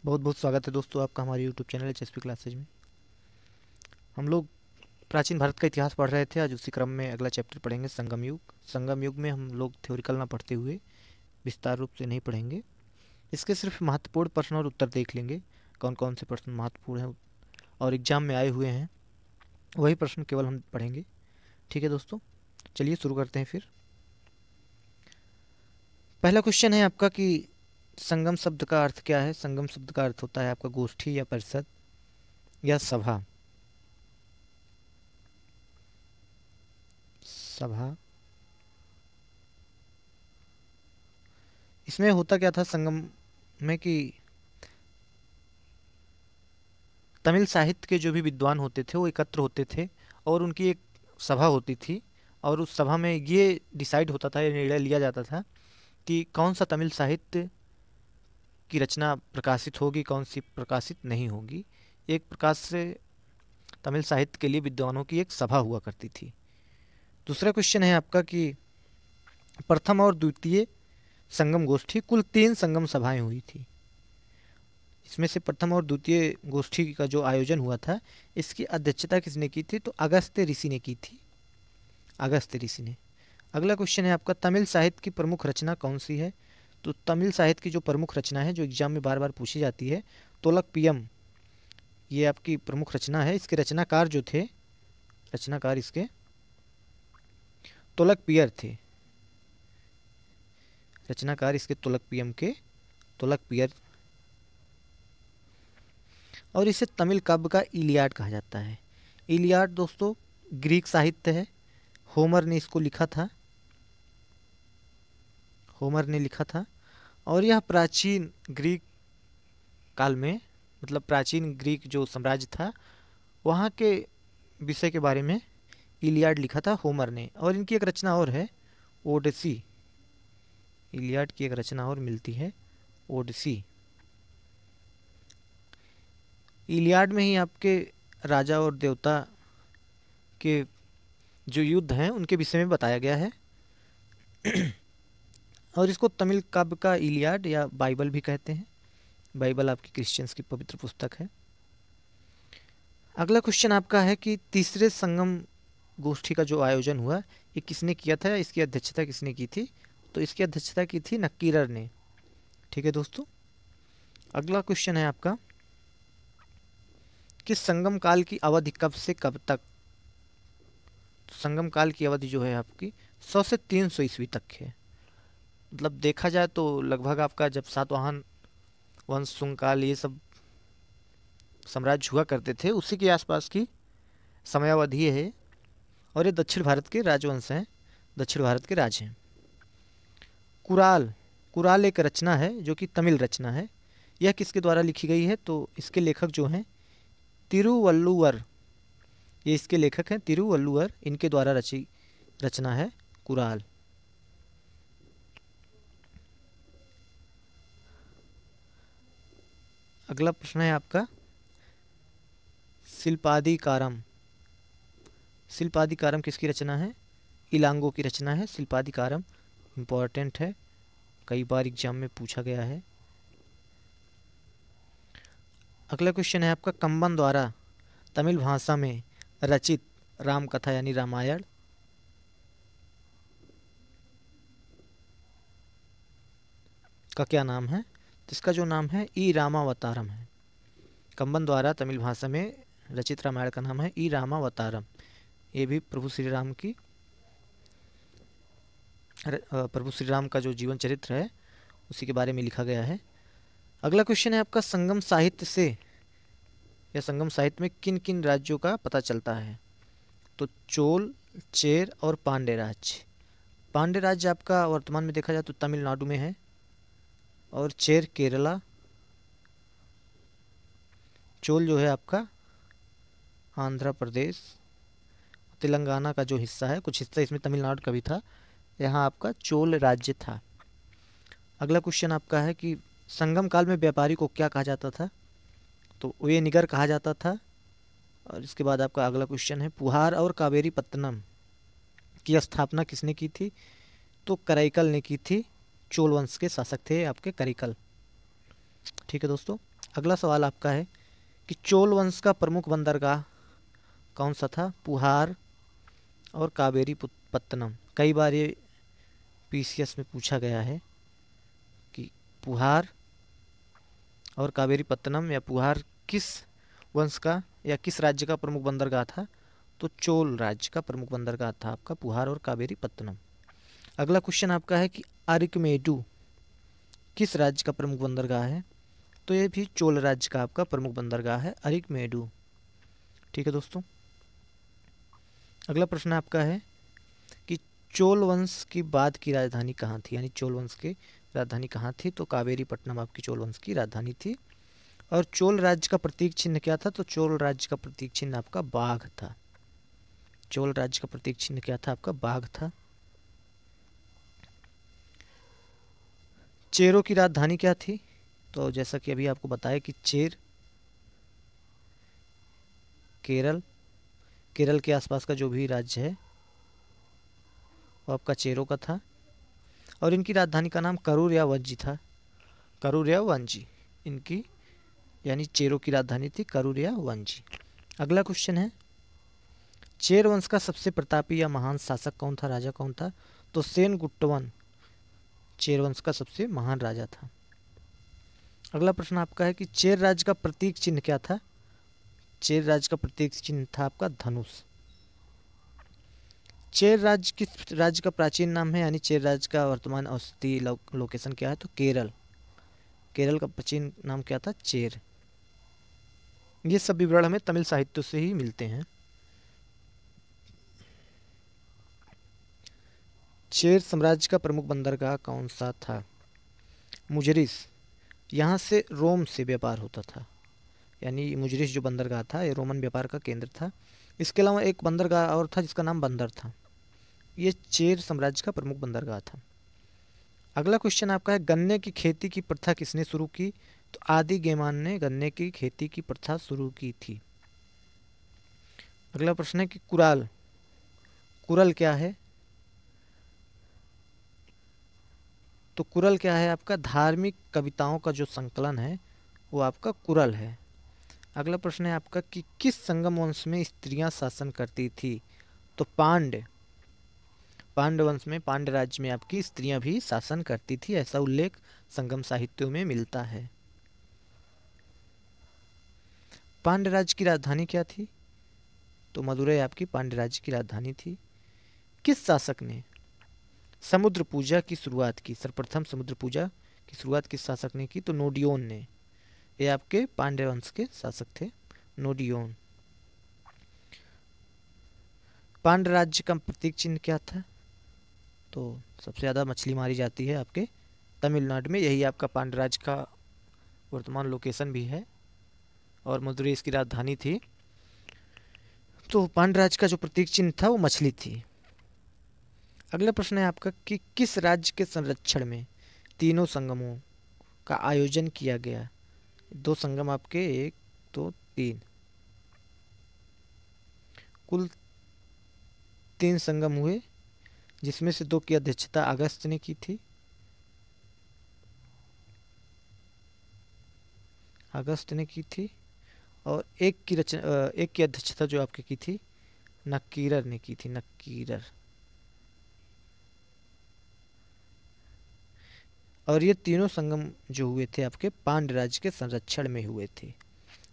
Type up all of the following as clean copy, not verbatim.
बहुत बहुत स्वागत है दोस्तों आपका हमारे यूट्यूब चैनल HSP क्लासेज में। हम लोग प्राचीन भारत का इतिहास पढ़ रहे थे। आज उसी क्रम में अगला चैप्टर पढ़ेंगे संगम युग। संगम युग में हम लोग थ्योरिकल ना पढ़ते हुए विस्तार रूप से नहीं पढ़ेंगे। इसके सिर्फ महत्वपूर्ण प्रश्न और उत्तर देख लेंगे, कौन कौन से प्रश्न महत्वपूर्ण हैं और एग्जाम में आए हुए हैं, वही प्रश्न केवल हम पढ़ेंगे। ठीक है दोस्तों, चलिए शुरू करते हैं। फिर पहला क्वेश्चन है आपका कि संगम शब्द का अर्थ क्या है। संगम शब्द का अर्थ होता है आपका गोष्ठी या परिषद या सभा। सभा। इसमें होता क्या था संगम में कि तमिल साहित्य के जो भी विद्वान होते थे वो एकत्र होते थे और उनकी एक सभा होती थी। और उस सभा में ये डिसाइड होता था, ये निर्णय लिया जाता था कि कौन सा तमिल साहित्य की रचना प्रकाशित होगी, कौन सी प्रकाशित नहीं होगी। एक प्रकार से तमिल साहित्य के लिए विद्वानों की एक सभा हुआ करती थी। दूसरा क्वेश्चन है आपका कि प्रथम और द्वितीय संगम गोष्ठी, कुल 3 संगम सभाएं हुई थी। इसमें से प्रथम और द्वितीय गोष्ठी का जो आयोजन हुआ था, इसकी अध्यक्षता किसने की थी? तो अगस्त्य ऋषि ने की थी। अगस्त्य ऋषि ने। अगला क्वेश्चन है आपका तमिल साहित्य की प्रमुख रचना कौन सी है? तो तमिल साहित्य की जो प्रमुख रचना है, जो एग्जाम में बार बार पूछी जाती है, तोलकपियम, ये आपकी प्रमुख रचना है। इसके रचनाकार जो थे, रचनाकार इसके तोलकपियर थे। रचनाकार इसके तोलकपियम के तोलकपियर। और इसे तमिल काव्य का इलियाड कहा जाता है। इलियाड दोस्तों ग्रीक साहित्य है। होमर ने इसको लिखा था। होमर ने लिखा था और यह प्राचीन ग्रीक काल में, मतलब प्राचीन ग्रीक जो साम्राज्य था वहाँ के विषय के बारे में इलियाड लिखा था होमर ने। और इनकी एक रचना और है, ओडिसी। इलियाड की एक रचना और मिलती है, ओडिसी। इलियाड में ही आपके राजा और देवता के जो युद्ध हैं उनके विषय में बताया गया है। और इसको तमिल काव्य का इलियाड या बाइबल भी कहते हैं। बाइबल आपकी क्रिश्चियंस की पवित्र पुस्तक है। अगला क्वेश्चन आपका है कि तीसरे संगम गोष्ठी का जो आयोजन हुआ, ये किसने किया था, इसकी अध्यक्षता किसने की थी? तो इसकी अध्यक्षता की थी नक्कीरर ने। ठीक है दोस्तों, अगला क्वेश्चन है आपका कि संगम काल की अवधि कब से कब तक? तो संगम काल की अवधि जो है आपकी 100 से 300 ईस्वी तक है। मतलब देखा जाए तो लगभग आपका जब सातवाहन वंश, शुंग काल, ये सब साम्राज्य हुआ करते थे, उसी के आसपास की समयावधि है। और ये दक्षिण भारत के राजवंश हैं, दक्षिण भारत के राज हैं। कुराल। कुराल एक रचना है जो कि तमिल रचना है। यह किसके द्वारा लिखी गई है? तो इसके लेखक जो हैं तिरुवल्लुवर, ये इसके लेखक हैं तिरुवल्लुवर। इनके द्वारा रची रचना है कुराल। अगला प्रश्न है आपका शिल्पादिकारम। शिल्पादिकारम किसकी रचना है? इलांगो की रचना है शिल्पादिकारम। इम्पॉर्टेंट है, कई बार एग्जाम में पूछा गया है। अगला क्वेश्चन है आपका कंबन द्वारा तमिल भाषा में रचित राम कथा यानी रामायण का क्या नाम है? तो इसका जो नाम है ई रामावतारम है। कंबन द्वारा तमिल भाषा में रचित रामायण का नाम है ई रामावतारम। ये भी प्रभु श्री राम की, प्रभु श्री राम का जो जीवन चरित्र है उसी के बारे में लिखा गया है। अगला क्वेश्चन है आपका संगम साहित्य से या संगम साहित्य में किन किन राज्यों का पता चलता है? तो चोल, चेर और पांड्य राज्य। पांड्य राज्य आपका वर्तमान में देखा जाए तो तमिलनाडु में है और चेर केरला। चोल जो है आपका आंध्र प्रदेश, तेलंगाना का जो हिस्सा है, कुछ हिस्सा इसमें तमिलनाडु का भी था, यहाँ आपका चोल राज्य था। अगला क्वेश्चन आपका है कि संगम काल में व्यापारी को क्या कहा जाता था? तो वे निगर कहा जाता था। और इसके बाद आपका अगला क्वेश्चन है पुहार और कावेरी पत्तनम की स्थापना किसने की थी? तो कराईकल ने की थी। चोल वंश के शासक थे आपके कराईकल। ठीक है दोस्तों, अगला सवाल आपका है कि चोल वंश का प्रमुख बंदरगाह कौन सा था? पुहार और कावेरी पत्तनम। कई बार ये पीसीएस में पूछा गया है कि पुहार और कावेरी पत्तनम या पुहार किस वंश का या किस राज्य का प्रमुख बंदरगाह था? तो चोल राज्य का प्रमुख बंदरगाह था आपका पुहार और कावेरी पत्तनम। अगला क्वेश्चन आपका है कि अरिकमेडु किस राज्य का प्रमुख बंदरगाह है? तो ये भी चोल राज्य का आपका प्रमुख बंदरगाह है अरिकमेडु। ठीक है दोस्तों। अगला प्रश्न आपका है कि चोल वंश की बाद की राजधानी कहाँ थी? यानी चोल वंश की राजधानी कहाँ थी? तो कावेरी पट्टनम आपकी चोल वंश की राजधानी थी। और चोल राज्य का प्रतीक चिन्ह क्या था? तो चोल राज्य का प्रतीक चिन्ह आपका बाघ था। चोल राज्य का प्रतीक चिन्ह क्या था? आपका बाघ था। चेरों की राजधानी क्या थी? तो जैसा कि अभी आपको बताया कि चेर केरल के आसपास का जो भी राज्य है वो आपका चेरों का था। और इनकी राजधानी का नाम करूर या वंजी था। करूर या वंजी इनकी यानी चेरों की राजधानी थी करूर या वंजी। अगला क्वेश्चन है चेर वंश का सबसे प्रतापी या महान शासक कौन था? राजा कौन था? तो सेन गुट्टवन चेर वंश का सबसे महान राजा था। अगला प्रश्न आपका है कि चेर राज्य का प्रतीक चिन्ह क्या था? चेर राज्य का प्रतीक चिन्ह था आपका धनुष। चेर राज्य किस राज्य का प्राचीन नाम है? यानी चेर राज्य का वर्तमान औसती लोकेशन क्या है? तो केरल। केरल का प्राचीन नाम क्या था? चेर। ये सब विवरण हमें तमिल साहित्य से ही मिलते हैं। चेर साम्राज्य का प्रमुख बंदरगाह कौन सा था? मुजरिस। यहाँ से रोम से व्यापार होता था। यानी मुजरिस जो बंदरगाह था ये रोमन व्यापार का केंद्र था। इसके अलावा एक बंदरगाह और था जिसका नाम बंदर था। ये चेर साम्राज्य का प्रमुख बंदरगाह था। अगला क्वेश्चन आपका है गन्ने की खेती की प्रथा किसने शुरू की? तो आदि गेमान ने गन्ने की खेती की प्रथा शुरू की थी। अगला प्रश्न है कि कुराल कुरल क्या है? तो कुरल क्या है? आपका धार्मिक कविताओं का जो संकलन है वो आपका कुरल है। अगला प्रश्न है आपका कि किस संगम वंश में स्त्रियां शासन करती थी? तो पांड्य वंश में पांड्य राज्य में आपकी स्त्रियां भी शासन करती थी, ऐसा उल्लेख संगम साहित्यों में मिलता है। पांड्य राज्य की राजधानी क्या थी? तो मदुरै आपकी पांड्य राज्य की राजधानी थी। किस शासक ने समुद्र पूजा की शुरुआत की? सर्वप्रथम समुद्र पूजा की शुरुआत किस शासक ने की? तो नोडियोन ने। ये आपके पांड्य वंश के शासक थे नोडियोन। पांड्य राज्य का प्रतीक चिन्ह क्या था? तो सबसे ज़्यादा मछली मारी जाती है आपके तमिलनाडु में, यही आपका पांड्य राज्य का वर्तमान लोकेशन भी है और मदुरै इसकी राजधानी थी। तो पांड्य राज्य का जो प्रतीक चिन्ह था वो मछली थी। अगला प्रश्न है आपका कि किस राज्य के संरक्षण में तीनों संगमों का आयोजन किया गया? दो संगम आपके 1 2 3 कुल 3 संगम हुए, जिसमें से 2 की अध्यक्षता अगस्त ने की थी। और एक की अध्यक्षता जो आपकी की थी नक्कीरर ने की थी। नक्कीरर। और ये तीनों संगम जो हुए थे आपके पांड्य राज्य के संरक्षण में हुए थे।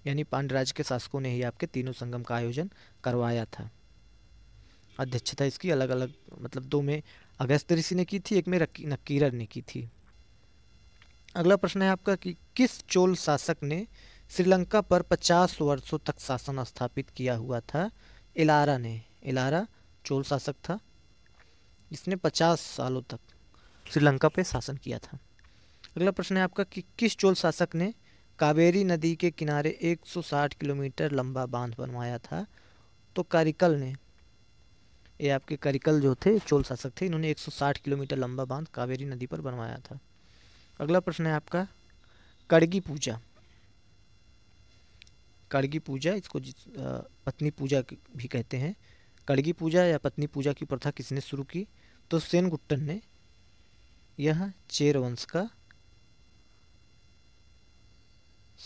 यानी पांड्य राज्य के शासकों ने ही आपके तीनों संगम का आयोजन करवाया था। अध्यक्षता इसकी अलग अलग, मतलब 2 में अगस्त ऋषि ने की थी, एक में नक्कीरर ने की थी। अगला प्रश्न है आपका कि किस चोल शासक ने श्रीलंका पर 50 वर्षों तक शासन स्थापित किया हुआ था? इलारा ने। इलारा चोल शासक था, इसने 50 सालों तक श्रीलंका पे शासन किया था। अगला प्रश्न है आपका कि किस चोल शासक ने कावेरी नदी के किनारे 160 किलोमीटर लंबा बांध बनवाया था? तो कारिकल ने। ये आपके कारिकल जो थे चोल शासक थे, इन्होंने 160 किलोमीटर लंबा बांध कावेरी नदी पर बनवाया था। अगला प्रश्न है आपका कड़गी पूजा। कड़गी पूजा इसको पत्नी पूजा भी कहते हैं। कड़गी पूजा या पत्नी पूजा की प्रथा किसने शुरू की? तो सेनगुट्टन ने। यह चेर वंश का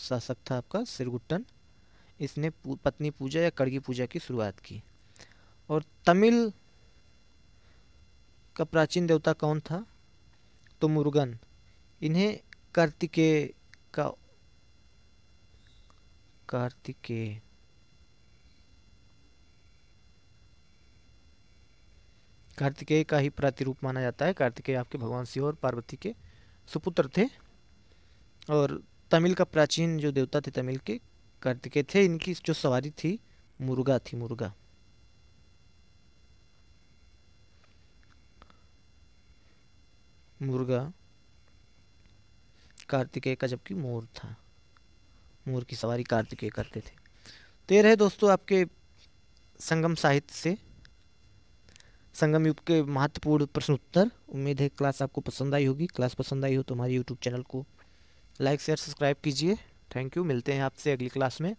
शासक था आपका सिरगुट्टन। इसने पत्नी पूजा या कड़गी पूजा की शुरुआत की। और तमिल का प्राचीन देवता कौन था? तो मुरुगन। इन्हें कार्तिकेय का कार्तिकेय का ही प्रतिरूप माना जाता है। कार्तिकेय आपके भगवान शिव और पार्वती के सुपुत्र थे। और तमिल का प्राचीन जो देवता थे तमिल के कार्तिकेय थे। इनकी जो सवारी थी मुर्गा थी, मुर्गा। मुर्गा कार्तिकेय का जबकि मोर था। मोर की सवारी कार्तिकेय करते थे। तो ये रहे दोस्तों आपके संगम साहित्य से संगम युग के महत्वपूर्ण प्रश्न उत्तर। उम्मीद है क्लास आपको पसंद आई होगी। क्लास पसंद आई हो तो हमारे यूट्यूब चैनल को लाइक शेयर सब्सक्राइब कीजिए। Thank you. मिलते हैं आपसे अगली क्लास में।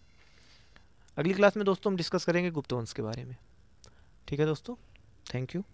अगली क्लास में दोस्तों हम डिस्कस करेंगे गुप्त वंश के बारे में। ठीक है दोस्तों, थैंक यू।